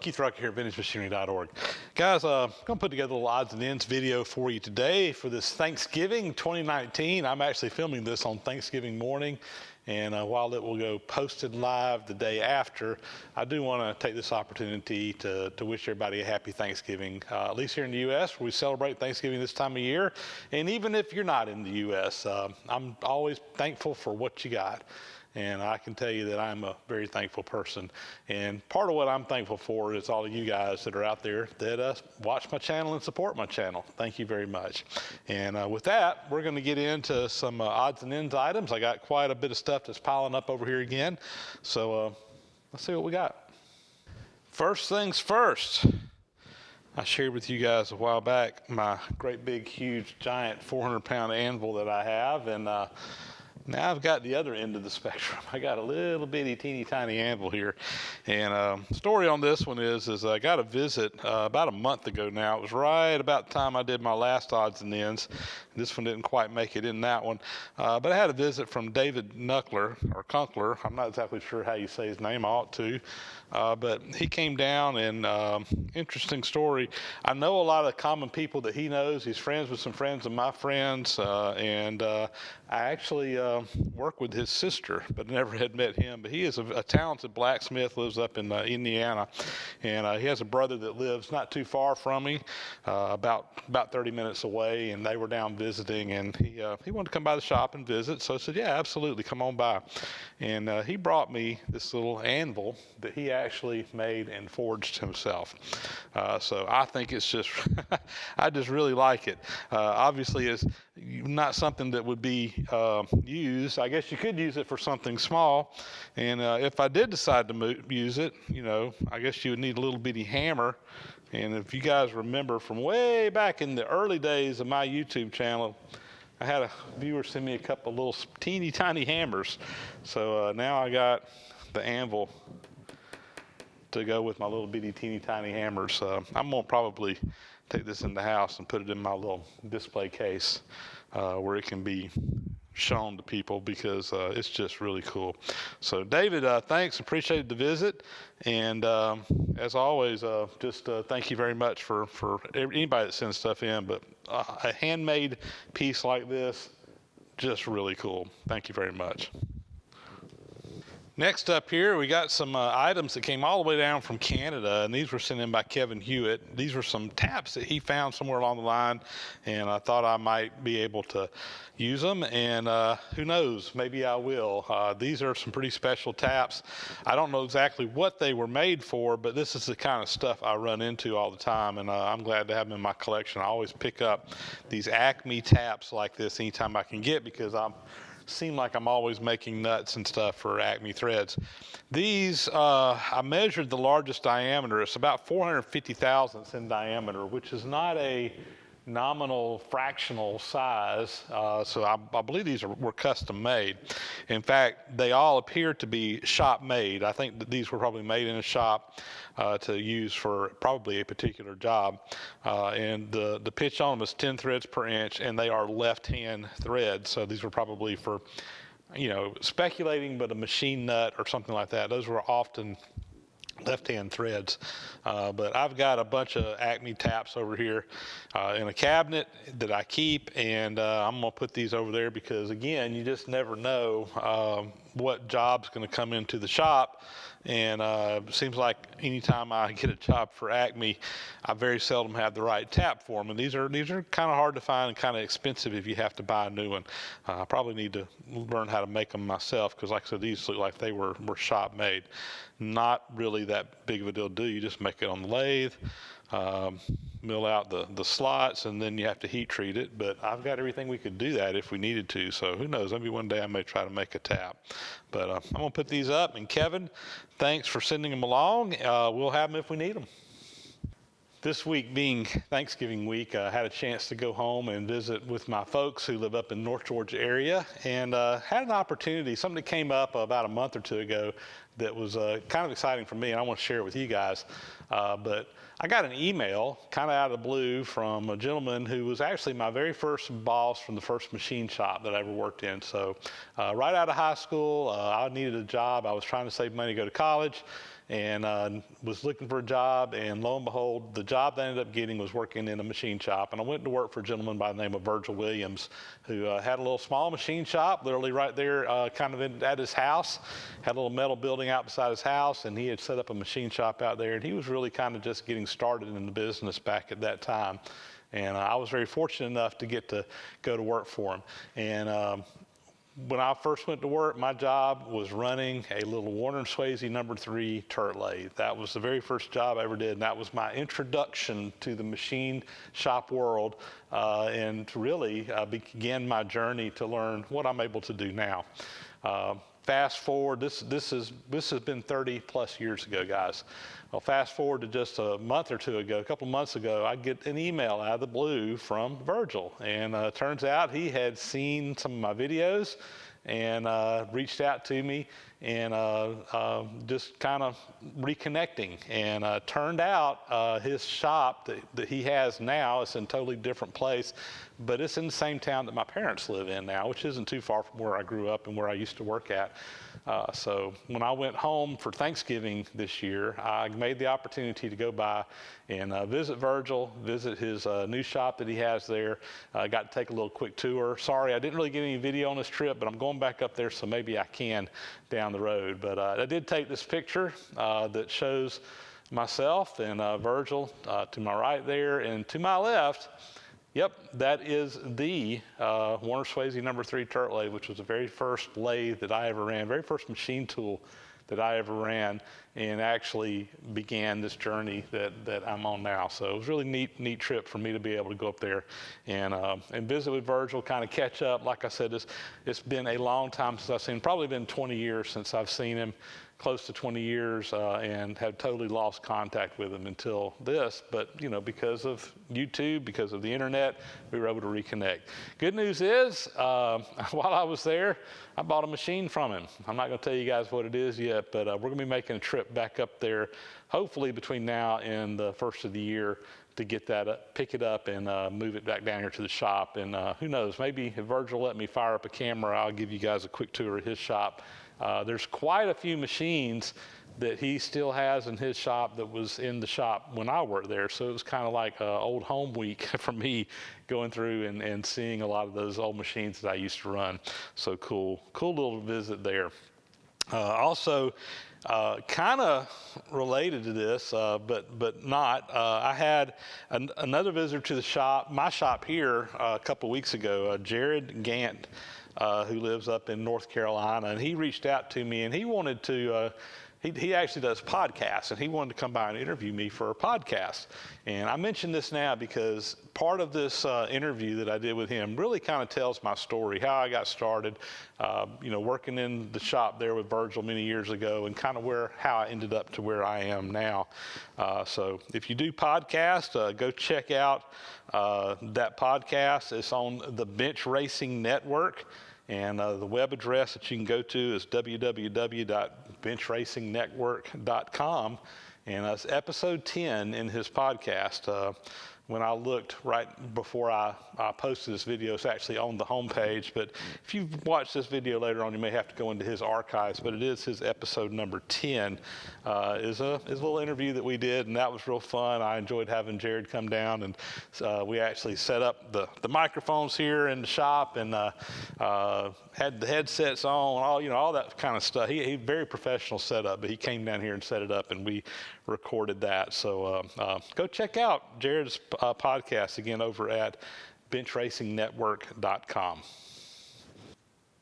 Keith Rucker here at VintageMachinery.org. Guys, I'm going to put together a little odds and ends video for you today for this Thanksgiving 2019. I'm actually filming this on Thanksgiving morning, and while it will go posted live the day after, I do want to take this opportunity to wish everybody a happy Thanksgiving, at least here in the U.S., where we celebrate Thanksgiving this time of year. And even if you're not in the U.S., I'm always thankful for what you got. And I can tell you that I'm a very thankful person. And part of what I'm thankful for is all of you guys that are out there that watch my channel and support my channel. Thank you very much. And with that, we're going to get into some odds and ends items. I got quite a bit of stuff that's piling up over here again. So let's see what we got. First things first. I shared with you guys a while back my great big huge giant 400-pound anvil that I have, and now I've got the other end of the spectrum. I got a little bitty, teeny tiny anvil here. And story on this one is I got a visit about a month ago now. It was right about the time I did my last odds and ends. This one didn't quite make it in that one. But I had a visit from David Knuckler, or Kunkler. I'm not exactly sure how you say his name. I ought to. But he came down, and interesting story. I know a lot of common people that he knows. He's friends with some friends of my friends. And I actually work with his sister, but never had met him. But he is a talented blacksmith, lives up in Indiana. And he has a brother that lives not too far from me, about 30 minutes away. And they were down visiting, and he wanted to come by the shop and visit. So I said, yeah, absolutely, come on by. And he brought me this little anvil that he actually made and forged himself. So I think it's just, I just really like it. Obviously, it's not something that would be used. I guess you could use it for something small. And if I did decide to use it, you know, I guess you would need a little bitty hammer. And if you guys remember from way back in the early days of my YouTube channel, I had a viewer send me a couple of little teeny tiny hammers. So now I got the anvil to go with my little bitty teeny tiny hammers. I'm gonna probably take this in the house and put it in my little display case where it can be shown to people, because it's just really cool. So David, thanks, appreciated the visit, and as always, just thank you very much for anybody that sends stuff in, but a handmade piece like this, just really cool. Thank you very much. Next up here, we got some items that came all the way down from Canada, and these were sent in by Kevin Hewitt. These were some taps that he found somewhere along the line, and I thought I might be able to use them, and who knows, maybe I will. These are some pretty special taps. I don't know exactly what they were made for, but this is the kind of stuff I run into all the time, and I'm glad to have them in my collection. I always pick up these Acme Taps like this anytime I can get, because seem like I'm always making nuts and stuff for Acme threads. These, I measured the largest diameter. It's about 450 thousandths in diameter, which is not a nominal fractional size. So I believe these were custom made. In fact, they all appear to be shop made. I think that these were probably made in a shop to use for probably a particular job. And the pitch on them is 10 threads per inch, and they are left-hand threads. So these were probably for, you know, speculating, but a machine nut or something like that. Those were often left-hand threads. But I've got a bunch of Acme Taps over here in a cabinet that I keep, and I'm going to put these over there because, again, you just never know what job's going to come into the shop. And it seems like anytime I get a job for Acme, I very seldom have the right tap for them. And these are kind of hard to find and kind of expensive if you have to buy a new one. I probably need to learn how to make them myself, because like I said, these look like they were shop made. Not really that big of a deal to do. You just make it on the lathe, mill out the slots, and then you have to heat treat it. But I've got everything we could do that if we needed to. So who knows, maybe one day I may try to make a tap. But I'm going to put these up. And Kevin, thanks for sending them along. We'll have them if we need them. This week being Thanksgiving week, I had a chance to go home and visit with my folks who live up in North Georgia area, and had an opportunity, something that came up about a month or two ago that was kind of exciting for me, and I want to share it with you guys. But I got an email kind of out of the blue from a gentleman who was actually my very first boss from the first machine shop that I ever worked in. So right out of high school, I needed a job. I was trying to save money to go to college. and was looking for a job, and lo and behold, the job that I ended up getting was working in a machine shop. And I went to work for a gentleman by the name of Virgil Williams, who had a little small machine shop literally right there kind of at his house. Had a little metal building out beside his house, and he had set up a machine shop out there, and he was really kind of just getting started in the business back at that time. And I was very fortunate enough to get to go to work for him. And when I first went to work, my job was running a little Warner & Swasey No. 3 turret lathe. That was the very first job I ever did, and that was my introduction to the machine shop world, and to really begin my journey to learn what I'm able to do now. Fast forward, this has been 30 plus years ago, guys. Well, fast forward to just a month or two ago, a couple months ago, I get an email out of the blue from Virgil. And turns out he had seen some of my videos and reached out to me, and just kind of reconnecting. And turned out his shop that he has now is in a totally different place, but it's in the same town that my parents live in now, which isn't too far from where I grew up and where I used to work at. So when I went home for Thanksgiving this year, I made the opportunity to go by and visit Virgil, visit his new shop that he has there. I got to take a little quick tour. Sorry, I didn't really get any video on this trip, but I'm going back up there, so maybe I can down the road. But I did take this picture that shows myself and Virgil to my right there, and to my left, yep, that is the Warner Swasey No. 3 turret lathe, which was the very first lathe that I ever ran, very first machine tool that I ever ran, and actually began this journey that I'm on now. So it was a really neat trip for me to be able to go up there and visit with Virgil, kind of catch up. Like I said, it's been a long time since I've seen him, probably been 20 years since I've seen him, close to 20 years, and have totally lost contact with him until this. But, you know, because of YouTube, because of the internet, we were able to reconnect. Good news is, while I was there, I bought a machine from him. I'm not going to tell you guys what it is yet, but we're going to be making a trip back up there, hopefully between now and the first of the year, to get that up, pick it up, and move it back down here to the shop. And who knows, maybe if Virgil let me fire up a camera, I'll give you guys a quick tour of his shop. There's quite a few machines that he still has in his shop that was in the shop when I worked there. So it was kind of like old home week for me, going through and seeing a lot of those old machines that I used to run. So cool little visit there. Also, kind of related to this, but not. I had another visitor to the shop, my shop here, a couple weeks ago, Jared Gantt, who lives up in North Carolina, and he reached out to me, and he wanted to, he actually does podcasts, and he wanted to come by and interview me for a podcast. And I mention this now because part of this interview that I did with him really kind of tells my story, how I got started, you know, working in the shop there with Virgil many years ago, and kind of how I ended up to where I am now. So if you do podcasts, go check out that podcast. It's on the Bench Racing Network. And the web address that you can go to is www.benchracing.network.com. And that's episode 10 in his podcast. When I looked right before I posted this video, it's actually on the homepage. But if you've watched this video later on, you may have to go into his archives. But it is his episode number 10. Is a little interview that we did, and that was real fun. I enjoyed having Jared come down, and we actually set up the microphones here in the shop, and had the headsets on, all that kind of stuff. He very professional setup, but he came down here and set it up, and we recorded that. So go check out Jared's podcast again over at benchracing.network.com.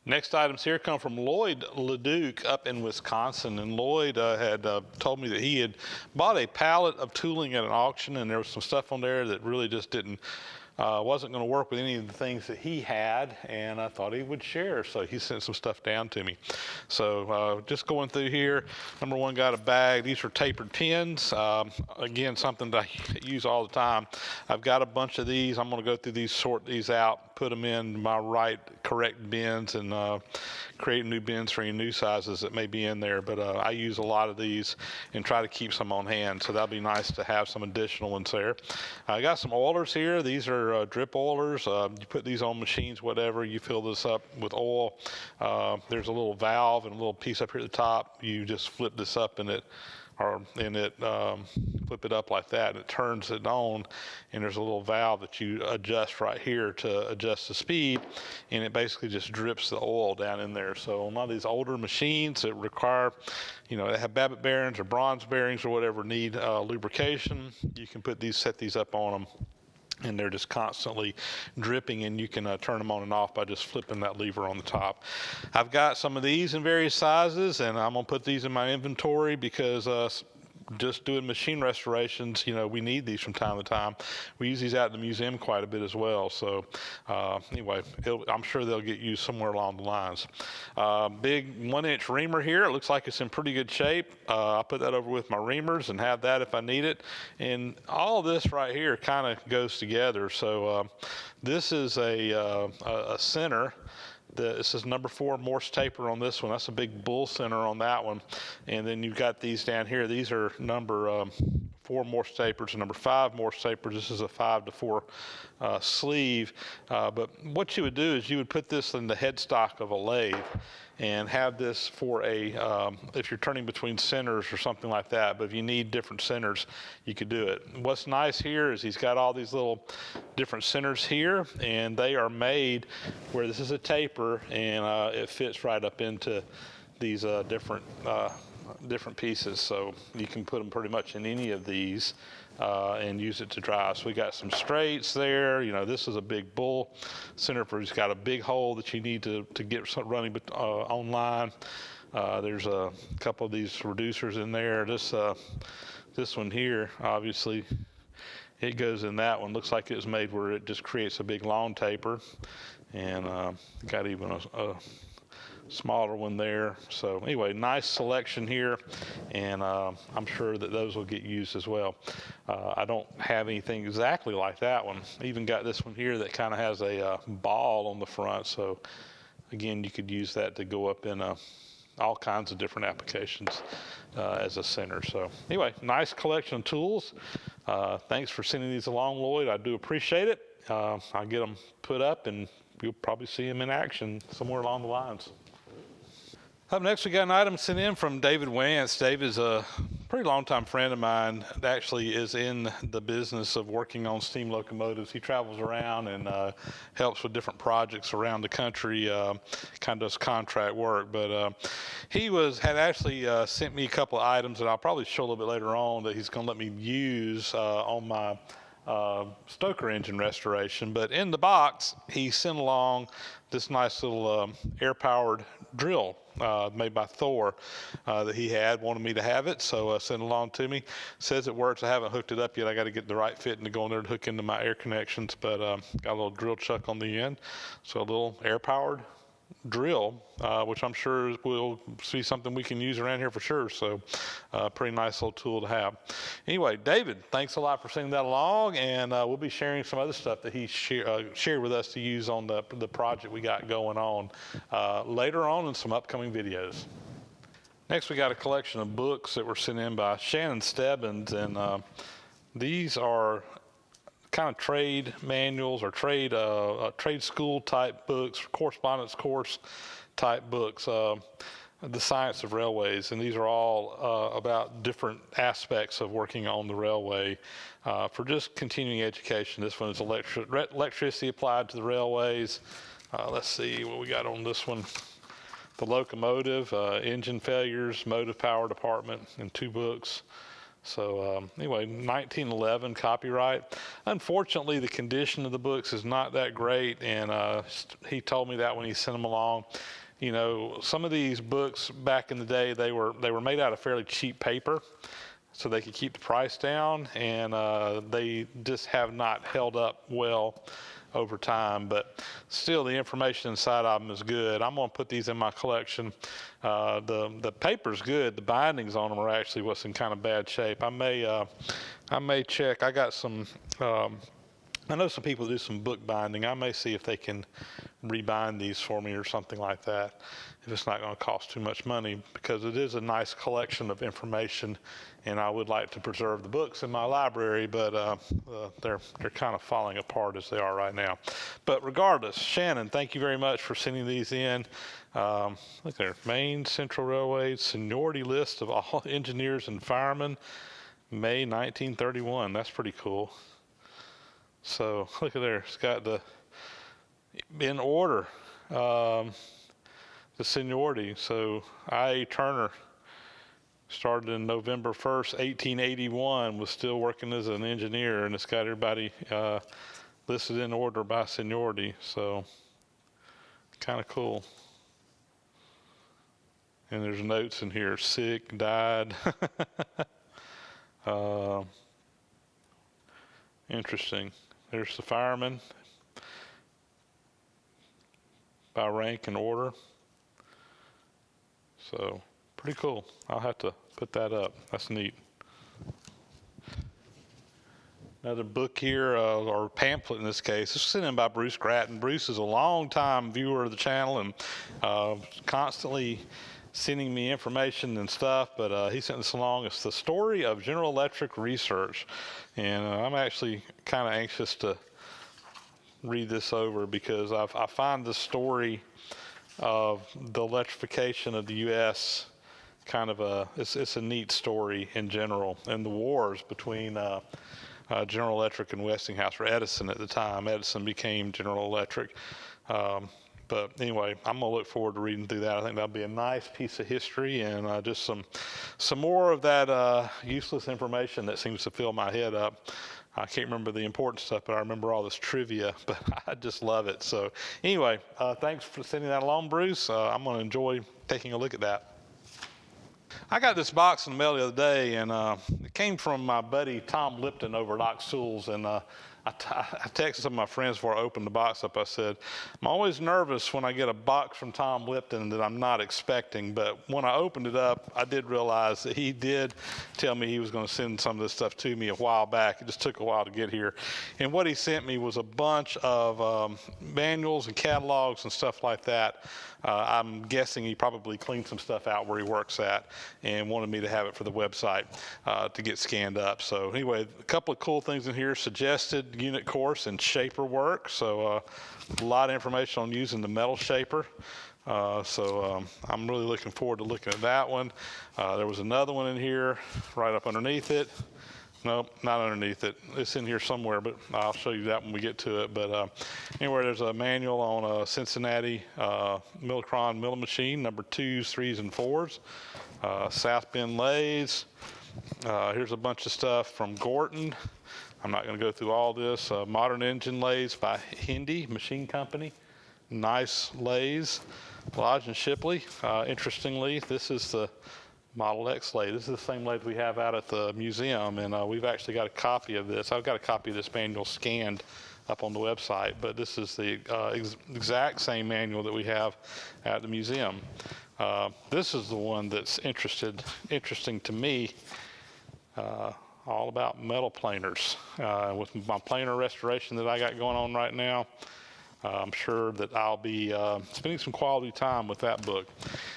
Next items here come from Lloyd LeDuc up in Wisconsin, and Lloyd had told me that he had bought a pallet of tooling at an auction, and there was some stuff on there that really just wasn't going to work with any of the things that he had, and I thought he would share, so he sent some stuff down to me. So just going through here, number one, got a bag. These are tapered pins. Again, something that I use all the time. I've got a bunch of these. I'm going to go through these, sort these out, put them in my correct bins, and create new bins for any new sizes that may be in there. But I use a lot of these and try to keep some on hand, so that'll be nice to have some additional ones there. I got some oilers here. These are drip oilers. You put these on machines, whatever. You fill this up with oil. There's a little valve and a little piece up here at the top. You just flip this up, and it and it flip it up like that, and it turns it on, and there's a little valve that you adjust right here to adjust the speed, and it basically just drips the oil down in there. So on a lot of these older machines that require, they have Babbitt bearings or bronze bearings or whatever, need lubrication, you can set these up on them, and they're just constantly dripping, and you can turn them on and off by just flipping that lever on the top. I've got some of these in various sizes, and I'm going to put these in my inventory because just doing machine restorations, we need these from time to time. We use these out in the museum quite a bit as well. So anyway, I'm sure they'll get used somewhere along the lines. Big 1-inch reamer here. It looks like it's in pretty good shape. I'll put that over with my reamers and have that if I need it. And all of this right here kind of goes together. So this is a center. This is number 4 Morse taper on this one. That's a big bull center on that one. And then you've got these down here. These are number 4 Morse tapers and number 5 Morse tapers. This is a 5 to 4 sleeve. But what you would do is you would put this in the headstock of a lathe and have this for if you're turning between centers or something like that. But if you need different centers, you could do it. What's nice here is he's got all these little different centers here, and they are made where this is a taper, and it fits right up into these different pieces. So you can put them pretty much in any of these and use it to drive. So we got some straights there. This is a big bull center for, it's got a big hole that you need to get running online. There's a couple of these reducers in there. This one here, obviously, it goes in that one. Looks like it was made where it just creates a big long taper, and got even a smaller one there. So anyway, nice selection here, and I'm sure that those will get used as well. I don't have anything exactly like that one. I even got this one here that kind of has a ball on the front, so again, you could use that to go up in all kinds of different applications as a center. So anyway, nice collection of tools. Thanks for sending these along, Lloyd. I do appreciate it. I'll get them put up, and you'll probably see them in action somewhere along the lines. Up next, we got an item sent in from David Wance. Dave is a pretty long-time friend of mine that actually is in the business of working on steam locomotives. He travels around and helps with different projects around the country, kind of does contract work. But he had actually sent me a couple of items that I'll probably show a little bit later on that he's going to let me use on my Stoker engine restoration. But in the box, he sent along this nice little air-powered drill made by Thor that he wanted me to have it, so sent it along to me. Says it works. I haven't hooked it up yet. I got to get the right fit and to go in there to hook into my air connections, but got a little drill chuck on the end, so a little air-powered drill, which I'm sure will be something we can use around here for sure. So pretty nice little tool to have. Anyway, David, thanks a lot for sending that along, and we'll be sharing some other stuff that he shared with us to use on the project we got going on later on in some upcoming videos. Next, we got a collection of books that were sent in by Shannon Stebbins, and these are kind of trade manuals or trade school type books, correspondence course type books, the science of railways, and these are all about different aspects of working on the railway for just continuing education. This one is electricity applied to the railways. Let's see what we got on this one. The locomotive, engine failures, motive power department, in 2 books. So anyway, 1911 copyright. Unfortunately, the condition of the books is not that great, and he told me that when he sent them along. Some of these books back in the day, they were made out of fairly cheap paper, so they could keep the price down, and they just have not held up well over time, but still the information inside of them is good. I'm going to put these in my collection. The paper's good. The bindings on them are actually what's in kind of bad shape. I may check. I got some I know some people do some book binding. I may see if they can rebind these for me or something like that, if it's not going to cost too much money, because it is a nice collection of information, and I would like to preserve the books in my library, but they're kind of falling apart as they are right now. But regardless, Shannon, thank you very much for sending these in. Look there, Maine Central Railway seniority list of all engineers and firemen, May 1931. That's pretty cool. So look at there, it's got the in order the seniority. So I.A. Turner started in November 1st, 1881, was still working as an engineer, and it's got everybody listed in order by seniority. So kind of cool. And there's notes in here: sick, died. Interesting. There's the firemen by rank and order. So pretty cool. I'll have to put that up. That's neat. Another book here, or pamphlet in this case. This was sent in by Bruce Gratton. Bruce is a long-time viewer of the channel and constantly sending me information and stuff, but he sent this along. It's the story of General Electric research, and I'm actually kind of anxious to read this over, because I find the story of the electrification of the U.S. kind of it's a neat story in general, and the wars between General Electric and Westinghouse, or Edison at the time. Edison became General Electric. But anyway, I'm going to look forward to reading through that. I think that'll be a nice piece of history, and just some more of that useless information that seems to fill my head up. I can't remember the important stuff, but I remember all this trivia, but I just love it. So anyway, thanks for sending that along, Bruce. I'm going to enjoy taking a look at that. I got this box in the mail the other day, and it came from my buddy Tom Lipton over at Ox Tools, and I texted some of my friends before I opened the box up. I said, I'm always nervous when I get a box from Tom Lipton that I'm not expecting, but when I opened it up, I did realize that he did tell me he was going to send some of this stuff to me a while back. It just took a while to get here. And what he sent me was a bunch of manuals and catalogs and stuff like that. I'm guessing he probably cleaned some stuff out where he works at and wanted me to have it for the website to get scanned up. So anyway, a couple of cool things in here: suggested unit course and shaper work. So a lot of information on using the metal shaper. So I'm really looking forward to looking at that one. There was another one in here right up underneath it. Nope, not underneath it. It's in here somewhere, but I'll show you that when we get to it. But anyway, there's a manual on a Cincinnati Milcron milling machine, number 2s, 3s, and 4s. South Bend lathes. Here's a bunch of stuff from Gorton. I'm not going to go through all this. Modern engine lathes by Hindy Machine Company. Nice lathes. Lodge and Shipley. Interestingly, this is the Model X lathe. This is the same lathe we have out at the museum, and we've actually got a copy of this. I've got a copy of this manual scanned up on the website, but this is the exact same manual that we have at the museum. This is the one that's interesting to me, all about metal planers. With my planer restoration that I got going on right now, I'm sure that I'll be spending some quality time with that book.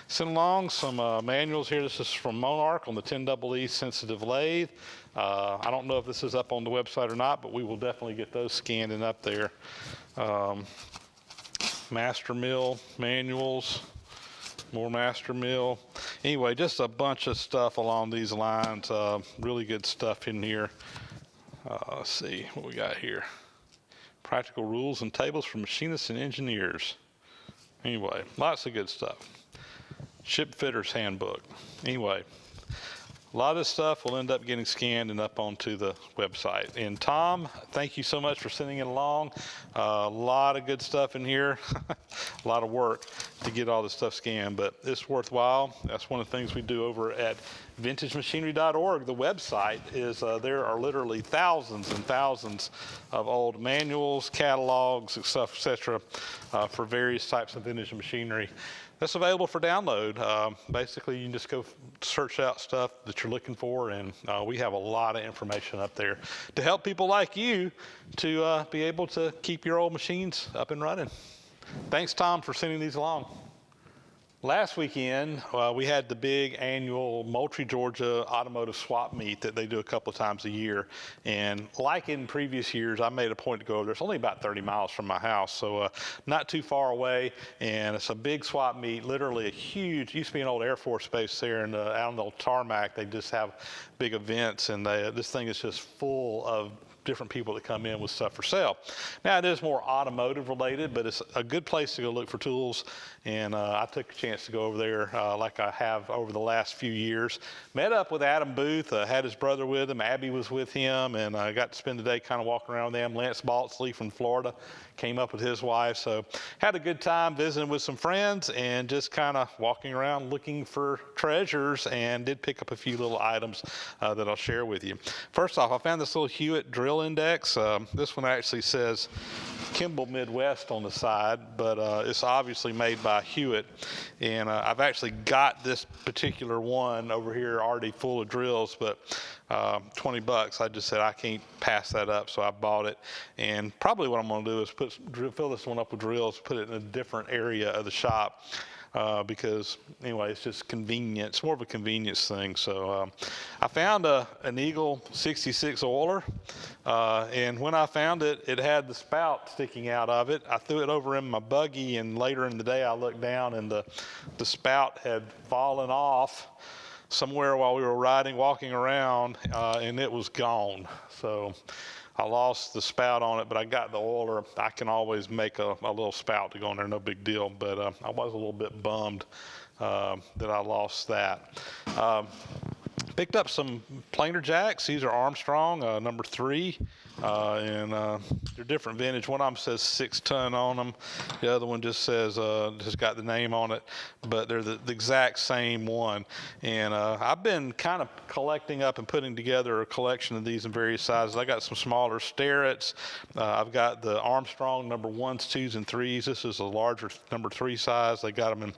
Send along some manuals here. This is from Monarch on the 10EE sensitive lathe. I don't know if this is up on the website or not, but we will definitely get those scanned and up there. Master Mill manuals, more Master Mill. Anyway, just a bunch of stuff along these lines. Really good stuff in here. Let's see what we got here. Practical rules and tables for machinists and engineers. Anyway, lots of good stuff. Ship Fitter's Handbook. Anyway, a lot of this stuff will end up getting scanned and up onto the website. And Tom, thank you so much for sending it along. A lot of good stuff in here, a lot of work. to get all this stuff scanned, but it's worthwhile. That's one of the things we do over at VintageMachinery.org. The website is, there are literally thousands and thousands of old manuals, catalogs, stuff, etc., for various types of vintage machinery. That's available for download. Basically, you can just go search out stuff that you're looking for, and we have a lot of information up there to help people like you to be able to keep your old machines up and running. Thanks, Tom, for sending these along. Last weekend, we had the big annual Moultrie, Georgia Automotive swap meet that they do a couple of times a year. And like in previous years, I made a point to go over there. It's only about 30 miles from my house, so not too far away. And it's a big swap meet, literally a huge, used to be an old Air Force base there, and out on the old tarmac, they just have big events. And this thing is just full of different people that come in with stuff for sale. Now, it is more automotive related, but it's a good place to go look for tools. And I took a chance to go over there like I have over the last few years. Met up with Adam Booth, had his brother with him. Abby was with him, and I got to spend the day kind of walking around with them. Lance Baltzley from Florida came up with his wife. So had a good time visiting with some friends and just kind of walking around looking for treasures, and did pick up a few little items that I'll share with you. First off, I found this little Hewitt drill index. This one actually says Kimball Midwest on the side, but it's obviously made by Hewitt. And I've actually got this particular one over here already full of drills, but 20 bucks. I just said I can't pass that up, so I bought it. And probably what I'm going to do is fill this one up with drills, put it in a different area of the shop. Because anyway, it's just convenient. It's more of a convenience thing. So I found an Eagle 66 oiler, and when I found it, it had the spout sticking out of it. I threw it over in my buggy, and later in the day I looked down, and the spout had fallen off somewhere while we were walking around, and it was gone. So I lost the spout on it, but I got the oiler. I can always make a little spout to go in there, no big deal. But I was a little bit bummed that I lost that. Picked up some planer jacks. These are Armstrong, number 3. And they're different vintage. One of them says 6 ton on them. The other one just says, just got the name on it, but they're the exact same one. And I've been kind of collecting up and putting together a collection of these in various sizes. I got some smaller Starretts. I've got the Armstrong number 1s, 2s, and 3s. This is a larger number 3 size. They got them in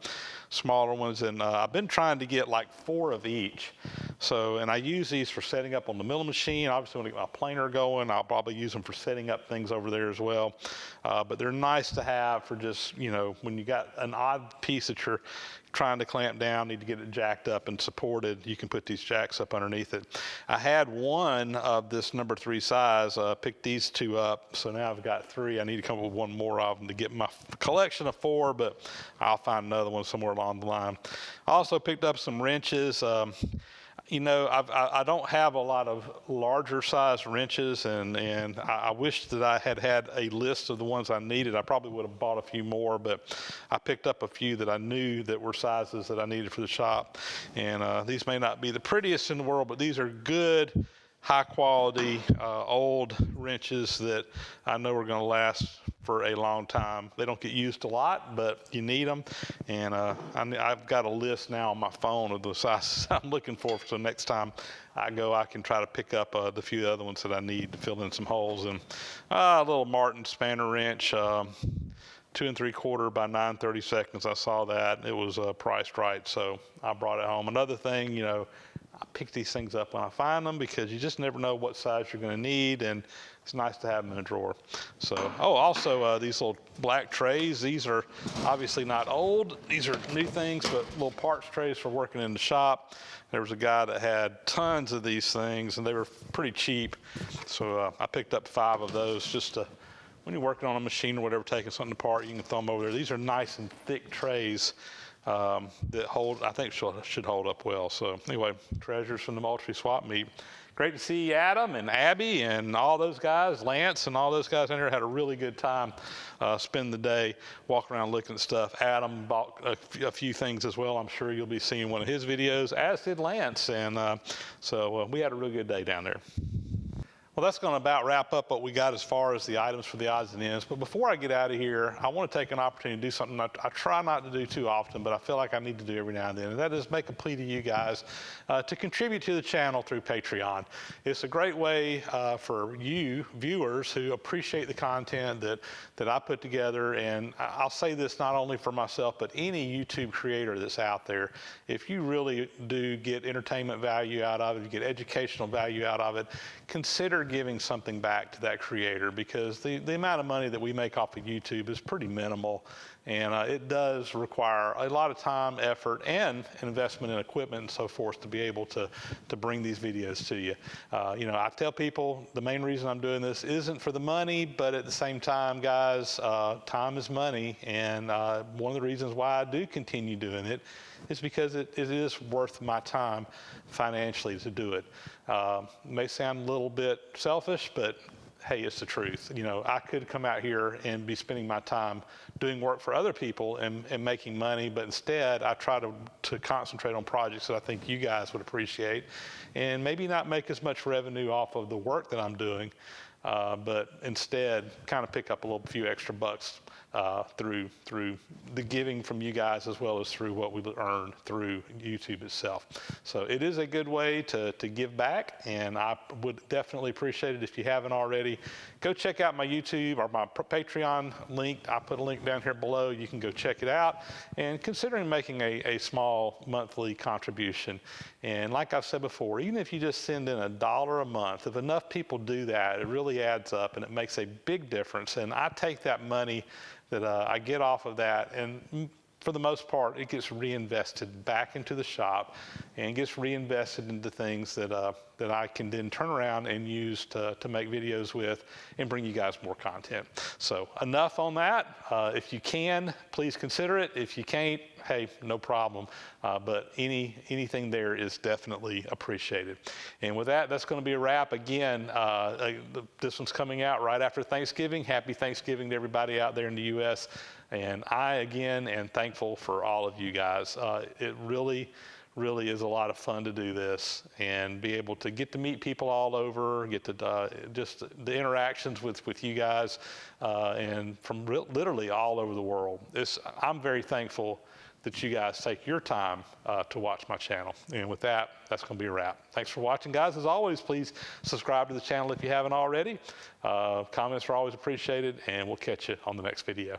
smaller ones, and I've been trying to get like 4 of each. So, and I use these for setting up on the milling machine. Obviously, when I get my planer going, I'll probably use them for setting up things over there as well. But they're nice to have for just, when you got an odd piece that you're trying to clamp down, need to get it jacked up and supported, you can put these jacks up underneath it. I had one of this number 3 size, picked these 2 up, so now I've got 3. I need to come up with one more of them to get my collection of 4, but I'll find another one somewhere along the line. I also picked up some wrenches. I don't have a lot of larger size wrenches, and I wish that I had a list of the ones I needed. I probably would have bought a few more, but I picked up a few that I knew that were sizes that I needed for the shop. And these may not be the prettiest in the world, but these are good, high quality, old wrenches that I know are going to last for a long time. They don't get used a lot, but you need them. And I've got a list now on my phone of the sizes I'm looking for, so next time I go, I can try to pick up the few other ones that I need to fill in some holes. And a little Martin spanner wrench, 2 3/4 by 9/32. I saw that. It was priced right, so I brought it home. Another thing, I pick these things up when I find them, because you just never know what size you're going to need, and it's nice to have them in a drawer. So, also these little black trays. These are obviously not old. These are new things, but little parts trays for working in the shop. There was a guy that had tons of these things, and they were pretty cheap. So I picked up 5 of those just to, when you're working on a machine or whatever, taking something apart, you can throw them over there. These are nice and thick trays that I think should hold up well. So anyway, treasures from the Moultrie swap meet. Great to see Adam and Abby and all those guys, Lance and all those guys in there. Had a really good time spending the day walking around looking at stuff. Adam bought a few things as well. I'm sure you'll be seeing one of his videos, as did Lance. And so we had a really good day down there. Well, that's going to about wrap up what we got as far as the items for the odds and ends. But before I get out of here, I want to take an opportunity to do something I try not to do too often, but I feel like I need to do every now and then, and that is make a plea to you guys to contribute to the channel through Patreon. It's a great way for you viewers who appreciate the content that I put together, and I'll say this not only for myself, but any YouTube creator that's out there. If you really do get entertainment value out of it, you get educational value out of it, consider giving something back to that creator, because the amount of money that we make off of YouTube is pretty minimal, and it does require a lot of time, effort, and investment in equipment and so forth to be able to bring these videos to you. You know, I tell people the main reason I'm doing this isn't for the money, but at the same time, guys, time is money, and one of the reasons why I do continue doing it is because it is worth my time financially to do it. May sound a little bit selfish, but hey, it's the truth. You know, I could come out here and be spending my time doing work for other people and making money, but instead I try to concentrate on projects that I think you guys would appreciate, and maybe not make as much revenue off of the work that I'm doing, but instead kind of pick up a few extra bucks through the giving from you guys, as well as through what we earn through YouTube itself. So it is a good way to give back, and I would definitely appreciate it if you haven't already. Go check out my YouTube or my Patreon link. I put a link down here below. You can go check it out, and considering making a small monthly contribution. And like I've said before, even if you just send in $1 a month, if enough people do that, it really adds up, and it makes a big difference. And I take that money that I get off of that, and for the most part, it gets reinvested back into the shop and gets reinvested into things that I can then turn around and use to make videos with and bring you guys more content. So enough on that. If you can, please consider it. If you can't, hey, no problem. But anything there is definitely appreciated. And with that, that's going to be a wrap. Again, this one's coming out right after Thanksgiving. Happy Thanksgiving to everybody out there in the U.S. And I, again, am thankful for all of you guys. It really is a lot of fun to do this and be able to get to meet people all over, get to just the interactions with you guys, and from literally all over the world. I'm very thankful that you guys take your time to watch my channel. And with that, that's going to be a wrap. Thanks for watching, guys. As always, please subscribe to the channel if you haven't already. Comments are always appreciated, and we'll catch you on the next video.